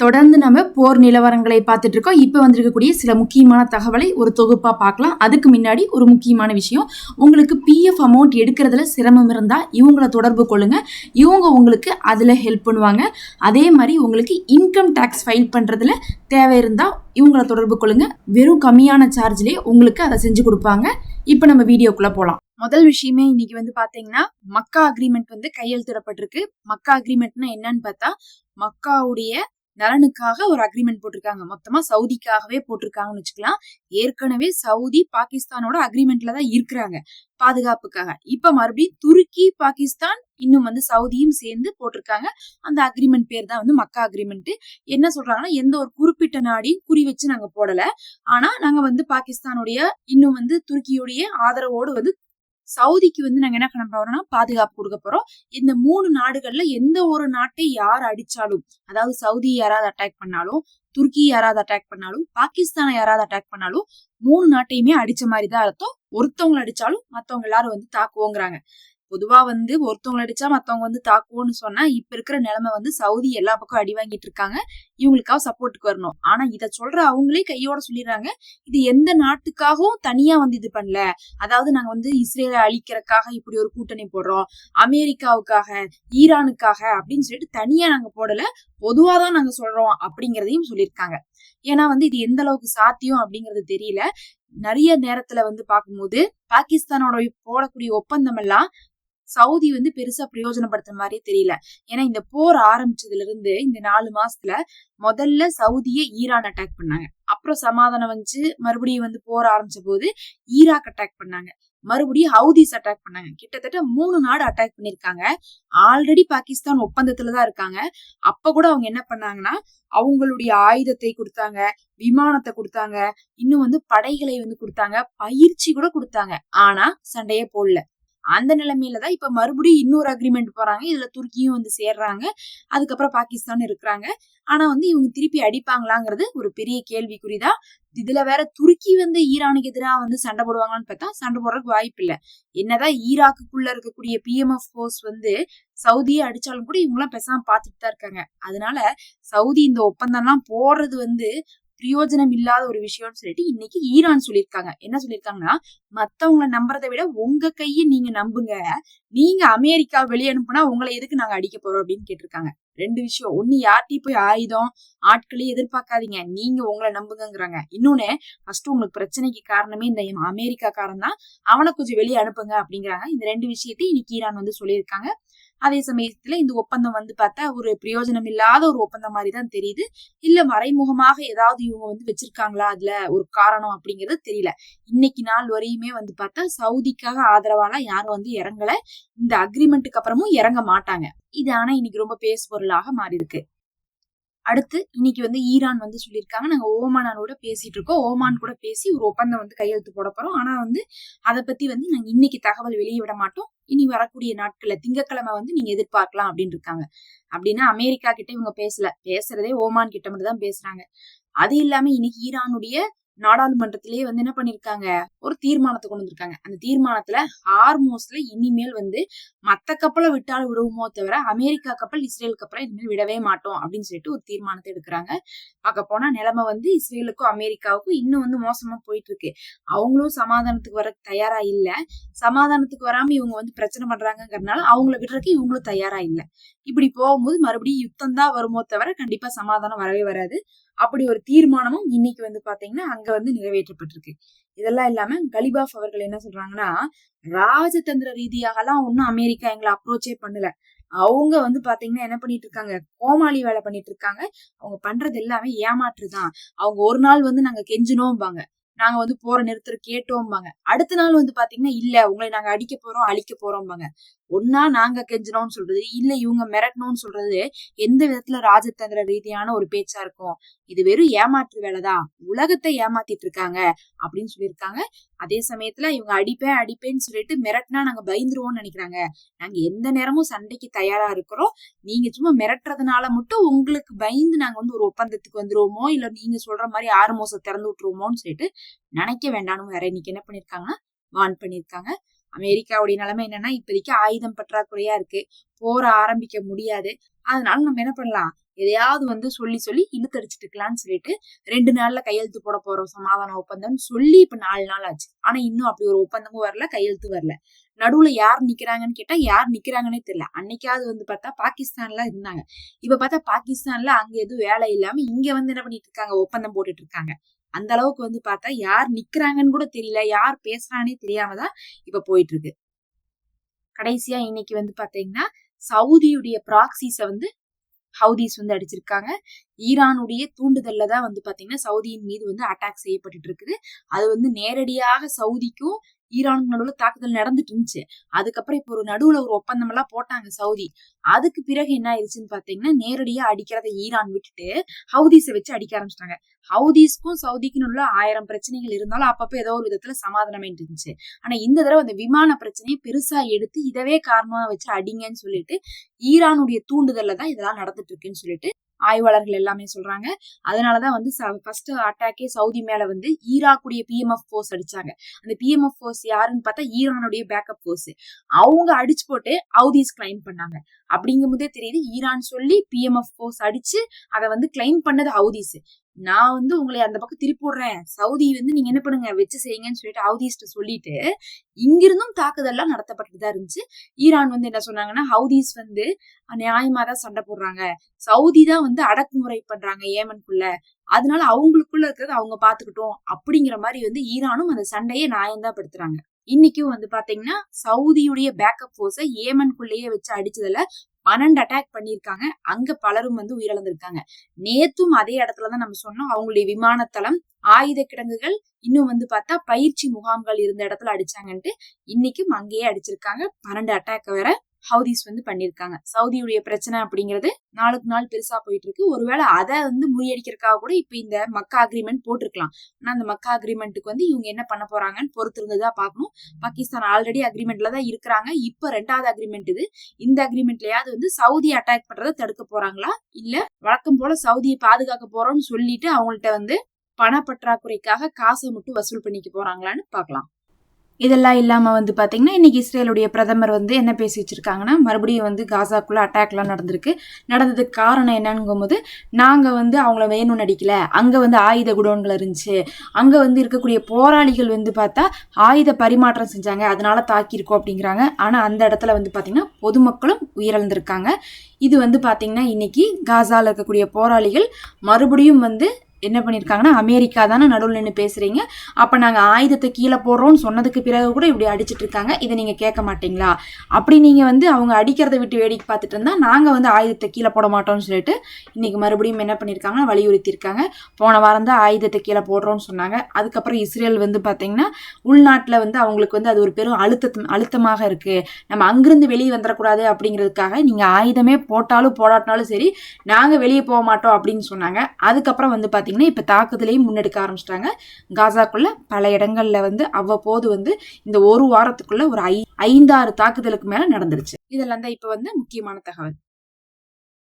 தொடர்ந்து நம்ம போர் நிலவரங்களை பார்த்துட்டு இருக்கோம். இப்போ வந்திருக்கக்கூடிய சில முக்கியமான தகவலை ஒரு தொகுப்பா பார்க்கலாம். அதுக்கு முன்னாடி ஒரு முக்கியமான விஷயம், உங்களுக்கு பிஎஃப் அமௌண்ட் எடுக்கிறதுல சிரமம் இருந்தால் இவங்கள தொடர்பு கொள்ளுங்க. இவங்க உங்களுக்கு அதில் ஹெல்ப் பண்ணுவாங்க. அதே மாதிரி உங்களுக்கு இன்கம் டேக்ஸ் ஃபைல் பண்ணுறதுல தேவை இருந்தால் இவங்கள தொடர்பு கொள்ளுங்க. வெறும் கம்மியான சார்ஜ்லேயே உங்களுக்கு அதை செஞ்சு கொடுப்பாங்க. இப்போ நம்ம வீடியோக்குள்ளே போகலாம். முதல் விஷயமே இன்னைக்கு வந்து பாத்தீங்கன்னா மக்கா அக்ரிமெண்ட் வந்து கையெழுத்திடப்பட்டிருக்கு. மக்கா அக்ரிமெண்ட்னா என்னன்னு பார்த்தா, மக்காவுடைய நலனுக்காக ஒரு அக்ரிமெண்ட் போட்டிருக்காங்க. மொத்தமா சவுதிக்காகவே போட்டிருக்காங்கன்னு வச்சுக்கலாம். ஏற்கனவே சவுதி பாகிஸ்தானோட அக்ரிமெண்ட்ல தான் இருக்கிறாங்க பாதுகாப்புக்காக. இப்ப மறுபடியும் துருக்கி, பாகிஸ்தான், இன்னும் வந்து சவுதியும் சேர்ந்து போட்டிருக்காங்க. அந்த அக்ரிமெண்ட் பேர் தான் வந்து மக்கா அக்ரிமெண்ட். என்ன சொல்றாங்கன்னா, எந்த ஒரு குறிப்பிட்ட நாடையும் குறி வச்சு நாங்க போடல. ஆனா நாங்க வந்து பாகிஸ்தானுடைய இன்னும் வந்து துருக்கியுடைய ஆதரவோடு வந்து சவுதிக்கு வந்து நாங்க என்ன பண்ண போறோம்னா பாதுகாப்பு கொடுக்க போறோம். இந்த 3 நாடுகள்ல எந்த ஒரு நாட்டை யார் அடிச்சாலும், அதாவது சவுதி யாராவது அட்டாக் பண்ணாலும், துருக்கி யாராவது அட்டாக் பண்ணாலும், பாகிஸ்தானை யாராவது அட்டாக் பண்ணாலும் 3 நாட்டையுமே அடிச்ச மாதிரி தான் அர்த்தம். ஒருத்தவங்களை அடிச்சாலும் மத்தவங்க எல்லாரும் வந்து தாக்குவோங்கிறாங்க. பொதுவா வந்து ஒருத்தவங்களை அடிச்சா மத்தவங்க வந்து தாக்குவோம்னு சொன்னா, இப்ப இருக்கிற நிலைமை வந்து சவுதி எல்லா பக்கம் அடி வாங்கிட்டு இருக்காங்க. இவங்களுக்காக சப்போர்ட்டுக்கு வரணும். ஆனா இத சொல்ற அவங்களே கையோட சொல்லிடுறாங்க, இது எந்த நாட்டுக்காகவும் தனியா வந்து இது பண்ணல. அதாவது நாங்க வந்து இஸ்ரேலை அழிக்கிறதுக்காக இப்படி ஒரு கூட்டணி போடுறோம், அமெரிக்காவுக்காக, ஈரானுக்காக அப்படின்னு சொல்லிட்டு தனியா நாங்க போடல, பொதுவாதான் நாங்க சொல்றோம் அப்படிங்கறதையும் சொல்லியிருக்காங்க. ஏன்னா வந்து இது எந்த அளவுக்கு சாத்தியம் அப்படிங்கறது தெரியல. நிறைய நேரத்துல வந்து பார்க்கும்போது பாகிஸ்தானோட போடக்கூடிய ஒப்பந்தம் எல்லாம் சவுதி வந்து பெருசா பிரயோஜனப்படுத்துற மாதிரியே தெரியல. ஏன்னா இந்த போர் ஆரம்பிச்சதுல இருந்து இந்த 4 மாசத்துல முதல்ல சவுதியை ஈரான் அட்டாக் பண்ணாங்க. அப்புறம் சமாதானம் வந்துச்சு. மறுபடியும் வந்து போர் ஆரம்பிச்ச போது ஈராக் அட்டாக் பண்ணாங்க. மறுபடியும் ஹவுதிஸ் அட்டாக் பண்ணாங்க. கிட்டத்தட்ட 3 நாடு அட்டாக் பண்ணிருக்காங்க. ஆல்ரெடி பாகிஸ்தான் ஒப்பந்தத்துலதான் இருக்காங்க. அப்ப கூட அவங்க என்ன பண்ணாங்கன்னா, அவங்களுடைய ஆயுதத்தை கொடுத்தாங்க, விமானத்தை கொடுத்தாங்க, இன்னும் வந்து படைகளை வந்து கொடுத்தாங்க, பயிற்சி கூட கொடுத்தாங்க. ஆனா சண்டையே போடல. அந்த நிலைமையில தான் இப்ப மறுபடியும் இன்னொரு அக்ரிமெண்ட் போறாங்க. இதுல துருக்கியும் வந்து சேர்றாங்க. அதுக்கப்புறம் பாகிஸ்தான் இருக்கிறாங்க. ஆனா வந்து இவங்க திருப்பி அடிப்பாங்களாங்கிறது ஒரு பெரிய கேள்விக்குறிதான். இதுல வேற துருக்கி வந்து ஈரானுக்கு எதிராக வந்து சண்டை போடுவாங்கன்னு பார்த்தா சண்டை போடுறதுக்கு வாய்ப்பு இல்ல. என்னதான் ஈராக்குக்குள்ள இருக்கக்கூடிய பிஎம்எஃப் போர்ஸ் வந்து சவுதியை அடிச்சாலும் கூட இவங்க எல்லாம் பேசாம பாத்துட்டு தான் இருக்காங்க. அதனால சவுதி இந்த ஒப்பந்தம் எல்லாம் போடுறது வந்து பிரயோஜனம் இல்லாத ஒரு விஷயம்னு சொல்லிட்டு இன்னைக்கு ஈரான் சொல்லியிருக்காங்க. என்ன சொல்லியிருக்காங்கன்னா, மத்தவங்களை நம்புறதை விட உங்க கையை நீங்க நம்புங்க. நீங்க அமெரிக்கா வெளியே அனுப்புனா உங்களை எதுக்கு நாங்க அடிக்க போறோம் அப்படின்னு கேட்டிருக்காங்க. 2 விஷயம். ஒண்ணு, யார்ட்டையும் போய் ஆயுதம் ஆட்களையும் எதிர்பார்க்காதீங்க, நீங்க உங்களை நம்புங்கிறாங்க. இன்னொன்னு, ஃபர்ஸ்ட் உங்களுக்கு பிரச்சனைக்கு காரணமே இந்த அமெரிக்காக்காரன் தான், அவனை கொஞ்சம் வெளியே அனுப்புங்க அப்படிங்கிறாங்க. இந்த 2 விஷயத்தையும் இன்னைக்கு ஈரான் வந்து சொல்லியிருக்காங்க. அதே சமயத்துல இந்த ஒப்பந்தம் வந்து பார்த்தா ஒரு பிரயோஜனம் இல்லாத ஒரு ஒப்பந்தம் மாதிரிதான் தெரியுது. இல்ல மறைமுகமாக ஏதாவது இவங்க வந்து வச்சிருக்காங்களா அதுல ஒரு காரணம் அப்படிங்கிறது தெரியல. இன்னைக்கு நாள் வரையுமே வந்து பார்த்தா சவுதிக்காக ஆதரவாலாம் யாரும் வந்து இறங்கல. இந்த அக்ரிமெண்ட்டுக்கு அப்புறமும் இறங்க மாட்டாங்க. இது ஆனா இன்னைக்கு ரொம்ப பேசு பொருளாக மாறி இருக்கு. அடுத்து இன்னைக்கு வந்து ஈரான் வந்து சொல்லியிருக்காங்க, நாங்க ஓமானோட பேசிட்டு இருக்கோம், ஓமான் கூட பேசி ஒரு ஒப்பந்தம் வந்து கையெழுத்து போட போறோம். ஆனா வந்து அதை பத்தி வந்து நாங்க இன்னைக்கு தகவல் வெளியே விட மாட்டோம், இனி வரக்கூடிய நாட்கள்ல திங்கட்கிழமை வந்து நீங்க எதிர்பார்க்கலாம் அப்படின்னு இருக்காங்க. அப்படின்னா அமெரிக்கா கிட்ட இவங்க பேசுறதே ஓமான் கிட்ட மட்டும் தான் பேசுறாங்க. அது இல்லாம இன்னைக்கு ஈரானுடைய நாடாளுமன்றத்திலேயே வந்து என்ன பண்ணிருக்காங்க, ஒரு தீர்மானத்தை கொண்டு வந்திருக்காங்க. அந்த தீர்மானத்துல ஹார்மோஸ்ல இனிமேல் வந்து மத்த கப்பலை விட்டாலும் விடுவோமோ தவிர அமெரிக்கா கப்பல், இஸ்ரேல் கப்பலை இனிமேல் விடவே மாட்டோம் அப்படின்னு சொல்லிட்டு ஒரு தீர்மானத்தை எடுக்கிறாங்க. பார்க்க போனா நிலைமை வந்து இஸ்ரேலுக்கும் அமெரிக்காவுக்கும் இன்னும் வந்து மோசமா போயிட்டு இருக்கு. அவங்களும் சமாதானத்துக்கு வர தயாரா இல்ல. சமாதானத்துக்கு வராம இவங்க வந்து பிரச்சனை பண்றாங்கிறதுனால அவங்கள விடுறதுக்கு இவங்களும் தயாரா இல்ல. இப்படி போகும்போது மறுபடியும் யுத்தம் தான் வருமோ தவிர கண்டிப்பா சமாதானம் வரவே வராது. அப்படி ஒரு தீர்மானமும் இன்னைக்கு வந்து பாத்தீங்கன்னா அங்க வந்து நிறைவேற்றப்பட்டிருக்கு. இதெல்லாம் இல்லாம கலிபாஃப் அவர்கள் என்ன சொல்றாங்கன்னா, ராஜதந்திர ரீதியாக எல்லாம் ஒன்னும் அமெரிக்கா எங்களை அப்ரோச்சே பண்ணல. அவங்க வந்து பாத்தீங்கன்னா என்ன பண்ணிட்டு இருக்காங்க, கோமாளி வேலை பண்ணிட்டு இருக்காங்க. அவங்க பண்றது எல்லாமே ஏமாற்றுதான். அவங்க ஒரு நாள் வந்து நாங்க கெஞ்சினோம்பாங்க, நாங்க வந்து போற நிறுத்தற கேட்டோம்பாங்க. அடுத்த நாள் வந்து பாத்தீங்கன்னா இல்ல உங்களை நாங்க அடிக்க போறோம், அழிக்க போறோம்பாங்க. ஒன்னா நாங்க கெஞ்சணும்னு சொல்றது, இல்ல இவங்க மிரட்டணும்னு சொல்றது எந்த விதத்துல ராஜதந்திர ரீதியான ஒரு பேச்சா இருக்கும்? இது வெறும் ஏமாற்று வேலைதான், உலகத்தை ஏமாத்திட்டு இருக்காங்க அப்படின்னு சொல்லியிருக்காங்க. அதே சமயத்துல இவங்க அடிப்பேன்னு சொல்லிட்டு மிரட்டினா நாங்க பயந்துருவோம்னு நினைக்கிறாங்க. நாங்க எந்த நேரமும் சண்டைக்கு தயாரா இருக்கிறோம். நீங்க சும்மா மிரட்டுறதுனால மட்டும் உங்களுக்கு பயந்து நாங்க வந்து ஒரு ஒப்பந்தத்துக்கு வந்துருவோமோ, இல்ல நீங்க சொல்ற மாதிரி ஆறுமோசம் திறந்து விட்டுருவோமோன்னு சொல்லிட்டு நினைக்க வேண்டாம்னு வேற இன்னைக்கு என்ன பண்ணிருக்காங்கன்னா வார்ன் பண்ணிருக்காங்க. அமெரிக்காவுடைய நிலைமை என்னன்னா இப்போதைக்கு ஆயுதம் பற்றாக்குறையா இருக்கு, போற ஆரம்பிக்க முடியாது. அதனால நம்ம என்ன பண்ணலாம், எதையாவது சொல்லி இழுத்தடிச்சிட்டு இருக்கலாம்னு சொல்லிட்டு 2 நாள்ல கையெழுத்து போட போறோம் சமாதான ஒப்பந்தம் சொல்லி இப்ப 4 நாள் ஆச்சு. ஆனா இன்னும் அப்படி ஒரு ஒப்பந்தமும் வரல, கையெழுத்து வரல. நடுவுல யார் நிக்கிறாங்கன்னு கேட்டா யார் நிக்கிறாங்கன்னே தெரியல. அன்னைக்காவது பார்த்தா பாகிஸ்தான்ல இருந்தாங்க. இப்ப பார்த்தா பாகிஸ்தான்ல அங்க எதுவும் வேலை இல்லாம இங்க என்ன பண்ணிட்டு இருக்காங்க, ஒப்பந்தம் போட்டுட்டு இருக்காங்க. அந்த அளவுக்கு பார்த்தா யார் நிக்கிறாங்கன்னு கூட தெரியல, யார் பேசுறானே தெரியாமதான் இப்ப போயிட்டு இருக்கு. கடைசியா இன்னைக்கு பாத்தீங்கன்னா சவுதியுடைய ப்ராக்சிஸ ஹவுதீஸ் அடிச்சிருக்காங்க. ஈரானுடைய தூண்டுதல்ல தான் பாத்தீங்கன்னா சவுதியின் மீது அட்டாக் செய்யப்பட்டு இருக்குது. அது நேரடியாக சவுதிக்கும் ஈரானுக்கு நடுவுல தாக்குதல் நடந்துட்டு இருந்துச்சு. அதுக்கப்புறம் இப்ப நடுவுல ஒரு ஒப்பந்தம் எல்லாம் போட்டாங்க சவுதி. அதுக்கு பிறகு என்ன ஆயிடுச்சுன்னு பாத்தீங்கன்னா நேரடியா அடிக்கிறத ஈரான் விட்டுட்டு ஹவுதீஸை வச்சு அடிக்க ஆரம்பிச்சிட்டாங்க. ஹவுதீஸ்க்கும் சவுதிக்கும் உள்ள 1000 பிரச்சனைகள் இருந்தாலும் அப்பப்ப ஏதோ ஒரு விதத்துல சமாதானம் இருந்துச்சு. ஆனா இந்த தடவை அந்த விமான பிரச்சனையை பெருசா எடுத்து இதவே காரணமா வச்சு அடிங்கன்னு சொல்லிட்டு ஈரானுடைய தூண்டுதல்ல தான் இதெல்லாம் நடந்துட்டு இருக்குன்னு சொல்லிட்டு ஆய்வாளர்கள் எல்லாமே சொல்றாங்க. அதனாலதான் ஃபர்ஸ்ட் அட்டாக்கே சவுதி மேல ஈராக்குடைய PMF போர்ஸ் அடிச்சாங்க. அந்த PMF போர்ஸ் யாருன்னு பார்த்தா ஈரானுடைய பேக்கப் போர்ஸ். அவங்க அடிச்சு போட்டு ஹவுதீஸ் கிளைம் பண்ணாங்க. அப்படிங்கும் போதே தெரியுது ஈரான் சொல்லி PMF போர்ஸ் அடிச்சு அதை கிளைம் பண்ணது ஹவுதீஸ். நான் உங்களை அந்த பக்கம் திருப்பி விடுறேன், சவுதி நீங்க என்ன பண்ணுங்க வச்சு செய்யுங்கன்னு சொல்லிட்டு ஹவுதீஸ்ட சொல்லிட்டு இங்கிருந்தும் தாக்குதல்லாம் நடத்தப்பட்டு தான் இருந்துச்சு. ஈரான் என்ன சொன்னாங்கன்னா ஹவுதீஸ் நியாயமா தான் சண்டை போடுறாங்க, சவுதி தான் அடக்குமுறை பண்றாங்க ஏமனுக்குள்ள, அதனால அவங்களுக்குள்ள இருக்கிறது அவங்க பாத்துக்கிட்டோம் அப்படிங்கிற மாதிரி ஈரானும் அந்த சண்டையை நியாயம்தான் படுத்துறாங்க. இன்னைக்கும் பாத்தீங்கன்னா சவுதியுடைய பேக்கப் போர்ஸை ஏமனுக்குள்ளேயே வச்சு அடிச்சதுல 12 அட்டாக் பண்ணிருக்காங்க. அங்க பலரும் உயிரிழந்திருக்காங்க. நேத்தும் அதே இடத்துலதான் நம்ம சொன்னோம், அவங்களுடைய விமானத்தளம், ஆயுத கிடங்குகள், இன்னும் பார்த்தா பயிற்சி முகாம்கள் இருந்த இடத்துல அடிச்சாங்கன்ட்டு இன்னைக்கும் அங்கேயே அடிச்சிருக்காங்க. 12 அட்டாக் வேற ஹவுதீஸ் பண்ணிருக்காங்க. சவுதியுடைய பிரச்சனை அப்படிங்கிறது நாளுக்கு நாள் பெருசா போயிட்டு இருக்கு. ஒருவேளை அதை முறியடிக்கிறதுக்காக கூட இப்ப இந்த மக்கா அக்ரிமெண்ட் போட்டிருக்கலாம். ஆனா அந்த மக்கா அக்ரிமெண்ட்டுக்கு இவங்க என்ன பண்ண போறாங்கன்னு பொறுத்து இருந்துதான் பாக்கணும். பாகிஸ்தான் ஆல்ரெடி அக்ரிமெண்ட்ல தான் இருக்கிறாங்க. இப்ப 2வது அக்ரிமெண்ட் இது. இந்த அக்ரிமெண்ட்லயாவது சவுதி அட்டாக் பண்றதை தடுக்க போறாங்களா, இல்ல வழக்கம் போல சவுதியை பாதுகாக்க போறோம்னு சொல்லிட்டு அவங்கள்ட்ட பணப்பற்றாக்குறைக்காக காசை மட்டும் வசூல் பண்ணிக்க போறாங்களான்னு பாக்கலாம். இதெல்லாம் இல்லாம பாத்தீங்கன்னா இன்னைக்கு இஸ்ரேலுடைய பிரதமர் என்ன பேசி வச்சிருக்காங்கன்னா, மறுபடியும் காசாக்குள்ள அட்டாக்லாம் நடந்திருக்கு. நடந்ததுக்கு காரணம் என்னங்கும் போது, நாங்க அவங்கள வேணும்னு அடிக்கல, அங்க ஆயுத குடோன்கள் இருந்துச்சு, அங்க இருக்கக்கூடிய போராளிகள் பார்த்தா ஆயுத பரிமாற்றம் செஞ்சாங்க, அதனால தாக்கியிருக்கோம் அப்படிங்கிறாங்க. ஆனா அந்த இடத்துல பாத்தீங்கன்னா பொதுமக்களும் உயிரிழந்திருக்காங்க. இது பாத்தீங்கன்னா இன்னைக்கு காசால இருக்கக்கூடிய போராளிகள் மறுபடியும் என்ன பண்ணிருக்காங்கன்னா, அமெரிக்கா தானே நடுவில் நின்று பேசுறீங்க, அப்ப நாங்க ஆயுதத்தை கீழே போடுறோம்னு சொன்னதுக்கு பிறகு கூட இப்படி அடிச்சிட்டு இருக்காங்க, இதை நீங்க கேட்க மாட்டீங்களா, அப்படி நீங்க அவங்க அடிக்கிறத விட்டு வேடிக்கை பார்த்துட்டு இருந்தா நாங்க ஆயுதத்தை கீழே போட மாட்டோம்னு சொல்லிட்டு இன்னைக்கு மறுபடியும் என்ன பண்ணிருக்காங்கன்னா வலியுறுத்தி இருக்காங்க. போன வாரம் தான் ஆயுதத்தை கீழே போடுறோம்னு சொன்னாங்க. அதுக்கப்புறம் இஸ்ரேல் பாத்தீங்கன்னா உள்நாட்டுல அவங்களுக்கு அது ஒரு பெரும் அழுத்தமாக இருக்கு, நம்ம அங்கிருந்து வெளியே வந்துடக்கூடாது அப்படிங்கிறதுக்காக நீங்க ஆயுதமே போட்டாலும் போடாட்டினாலும் சரி நாங்க வெளியே போக மாட்டோம் அப்படின்னு சொன்னாங்க. அதுக்கப்புறம் இப்ப தாக்குதலையும் முன்னெடுக்க ஆரம்பிச்சிட்டாங்க. காசாக்குள்ள பல இடங்கள்ல அவ்வப்போது இந்த ஒரு வாரத்துக்குள்ள ஒரு 5-6 தாக்குதலுக்கு மேல நடந்துருச்சு. இதெல்லாம் தான் இப்ப முக்கியமான தகவல்.